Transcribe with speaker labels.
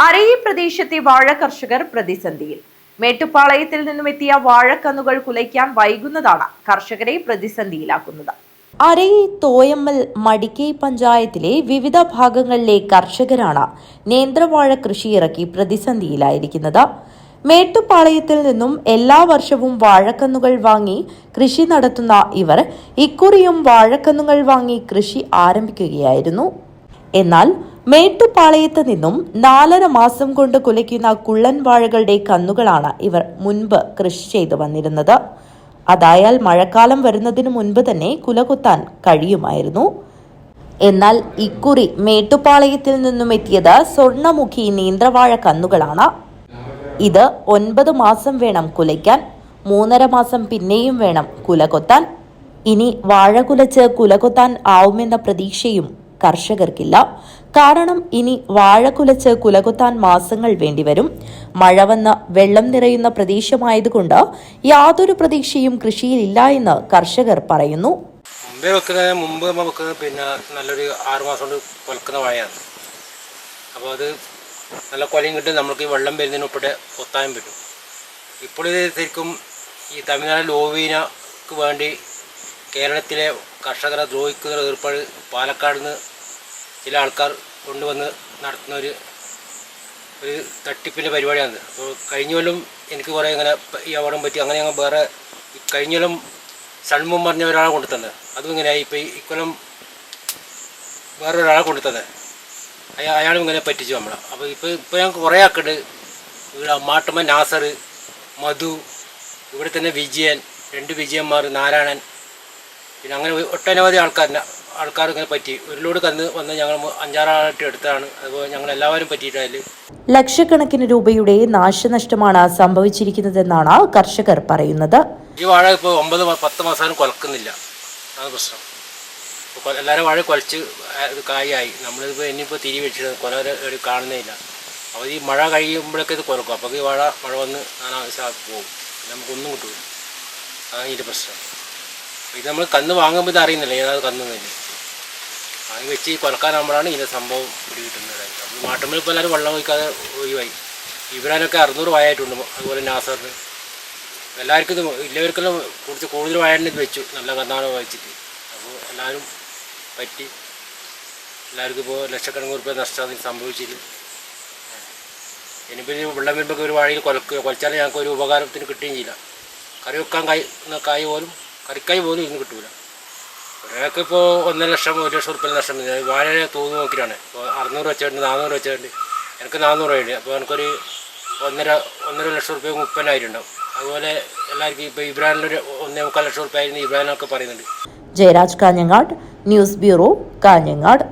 Speaker 1: അരയി പ്രദേശത്തെ വാഴ കർഷകർ പ്രതിസന്ധിയിൽ. മേട്ടുപ്പാളയത്തിൽ നിന്നുമെത്തിയ വാഴക്കന്നുകൾ കുലയ്ക്കാൻ വൈകുന്നതാണ് കർഷകരെ പ്രതിസന്ധിയിലാക്കുന്നത്. അരയി, തോയമ്മൽ, മടിക്കൈ പഞ്ചായത്തിലെ വിവിധ ഭാഗങ്ങളിലെ കർഷകരാണ് നേന്ത്രവാഴ കൃഷി ഇറക്കി പ്രതിസന്ധിയിലായിരിക്കുന്നത്. മേട്ടുപ്പാളയത്തിൽ നിന്നും എല്ലാ വർഷവും വാഴക്കന്നുകൾ വാങ്ങി കൃഷി നടത്തുന്ന ഇവർ ഇക്കുറിയും വാഴക്കന്നുകൾ വാങ്ങി കൃഷി ആരംഭിക്കുകയായിരുന്നു. എന്നാൽ മേട്ടുപാളയത്ത് നിന്നും 4.5 മാസം കൊണ്ട് കുലയ്ക്കുന്ന കുള്ളൻ വാഴകളുടെ കന്നുകളാണ് ഇവർ മുൻപ് കൃഷി ചെയ്തു വന്നിരുന്നത്. അതായാൽ മഴക്കാലം വരുന്നതിനു മുൻപ് തന്നെ കുലകുത്താൻ കഴിയുമായിരുന്നു. എന്നാൽ ഇക്കുറി മേട്ടുപാളയത്തിൽ നിന്നും എത്തിയത് സ്വർണ്ണമുഖി നേന്ത്രവാഴ കന്നുകളാണ്. ഇത് 9 മാസം വേണം കുലയ്ക്കാൻ, 3.5 മാസം പിന്നെയും വേണം കുലകൊത്താൻ. ഇനി വാഴ കുലച്ച് കുലകൊത്താൻ ആവുമെന്ന പ്രതീക്ഷയും കർഷകർക്കില്ല. കാരണം ഇനി വാഴ കുലച്ച് കുലകുത്താൻ മാസങ്ങൾ വേണ്ടിവരും. മഴ വന്ന് വെള്ളം നിറയുന്ന പ്രദേശമായതുകൊണ്ട് യാതൊരു പ്രതീക്ഷയും കൃഷിയിലില്ല എന്ന് കർഷകർ പറയുന്നു.
Speaker 2: മുമ്പ് വെക്കുന്നത് പിന്നെ നല്ലൊരു 6 മാസം കൊണ്ട് കൊലക്കുന്ന വാഴയാണ്. അപ്പോൾ അത് നല്ല കൊലയും കിട്ടും, നമുക്ക് ഈ വെള്ളം വരുന്നതിനൊപ്പിടെ കൊത്താനും പറ്റും. ഇപ്പോൾ ഇത് ശരിക്കും ഈ തമിഴ്നാട് ലോവീനക്ക് വേണ്ടി കേരളത്തിലെ കർഷകരെ ദ്രോഹിക്കുന്ന ഏർപ്പാട് പാലക്കാട് നിന്ന് ചില ആൾക്കാർ കൊണ്ടുവന്ന് നടത്തുന്ന ഒരു തട്ടിപ്പിൻ്റെ പരിപാടിയാണ്. അപ്പോൾ കഴിഞ്ഞ കൊല്ലം എനിക്ക് കുറേ ഇങ്ങനെ ഈ അപകടം പറ്റി. അങ്ങനെ ഞങ്ങൾ വേറെ കഴിഞ്ഞ കൊല്ലം ഷൺമുഖം പറഞ്ഞ ഒരാളെ കൊണ്ടു തന്നെ, അതും ഇങ്ങനെയായി. ഇപ്പോൾ ഇക്കൊല്ലം വേറൊരാളെ കൊണ്ടു തന്നെ, അയാളും ഇങ്ങനെ പറ്റിച്ചു നമ്മളെ. അപ്പോൾ ഇപ്പോൾ ഞങ്ങൾക്ക് കുറേ ആക്കുണ്ട്. ഇവിടെ മാട്ടുമ്മ നാസർ, മധു, ഇവിടെ തന്നെ വിജയൻ, 2 വിജയന്മാർ, നാരായണൻ, പിന്നെ അങ്ങനെ ഒട്ടനവധി ആൾക്കാർ ഇങ്ങനെ പറ്റി. ഒരു ലോഡ് കന്ന് വന്ന് ഞങ്ങൾ 5-6 ആളായിട്ട് എടുത്താണ്. അതുപോലെ ഞങ്ങൾ എല്ലാവരും പറ്റിയിട്ടായാലും
Speaker 1: ലക്ഷക്കണക്കിന് രൂപയുടെ നാശനഷ്ടമാണ് സംഭവിച്ചിരിക്കുന്നതെന്നാണ് കർഷകർ പറയുന്നത്.
Speaker 2: ഈ വാഴ ഇപ്പോൾ 9-10 മാസം കൊലക്കുന്നില്ല, അതാണ് പ്രശ്നം. എല്ലാവരും വാഴ കുലച്ച് കായായി. നമ്മളിപ്പോൾ ഇനിയിപ്പോൾ തിരി വെച്ചിട്ട് കൊല കാണുന്നേയില്ല. അപ്പോൾ ഈ മഴ കഴിയുമ്പോഴൊക്കെ ഇത് കൊലക്കും. അപ്പോൾ ഈ മഴ വന്ന് പോകും, നമുക്കൊന്നും കിട്ടില്ല. അതാണ് ഇതിൻ്റെ പ്രശ്നം. ഇത് നമ്മൾ കന്ന് വാങ്ങുമ്പോൾ ഇത് അറിയുന്നില്ല ഏതാത് കന്നുന്നില്ല. അത് വെച്ച് ഈ കൊലക്കാനാകുമ്പോഴാണ് ഇതിൻ്റെ സംഭവം കിട്ടുന്നത്. അപ്പോൾ മാട്ടുമ്പോൾ ഇപ്പോൾ എല്ലാവരും വെള്ളം ഒഴിക്കാതെ ഒഴിവായി. ഇവരാനൊക്കെ 600 വായായിട്ടുണ്ട്. അതുപോലെ നാസറിന് എല്ലാവർക്കും ഇത് ഇല്ലവർക്കെല്ലാം കുറച്ച് കൂടുതൽ വായന ഇത് വെച്ചു, നല്ല കന്നാണ് വായിച്ചിട്ട്. അപ്പോൾ എല്ലാവരും പറ്റി. എല്ലാവർക്കും ഇപ്പോൾ ലക്ഷക്കണക്കിന് രൂപ നഷ്ടം സംഭവിച്ചില്ല. ഇനിയിപ്പോൾ വെള്ളം വരുമ്പോൾ ഒരു വാഴയിൽ കൊലച്ചാൽ ഞങ്ങൾക്ക് ഒരു ഉപകാരത്തിന് കിട്ടുകയും ചെയ്യില്ല. കറി വെക്കാൻ കായ് പോലും കറിക്കായ് പോലും ഇന്ന് കിട്ടൂല. ഒരാൾക്ക് ഇപ്പോൾ 1.5 ലക്ഷം 1 ലക്ഷം റുപ്യ നഷ്ടം. വാഴ തൂന്ന് നോക്കിയിട്ടാണ്. ഇപ്പോൾ 600 വെച്ചുണ്ട്, 400 വെച്ചുണ്ട്. എനിക്ക് 400 രൂപയുണ്ട്. അപ്പോൾ എനിക്കൊരു 1.5 ലക്ഷം റുപ്യ 30,000 ഉണ്ടാവും. അതുപോലെ എല്ലാവർക്കും ഇപ്പോൾ ഇബ്രാഹിമിലൊരു 1.25 ലക്ഷം റുപ്യ ആയിരുന്നു ഇബ്രാഹിമൊക്കെ പറയുന്നുണ്ട്.
Speaker 1: Jayaraj Kanhangad, news bureau, Kanhangad.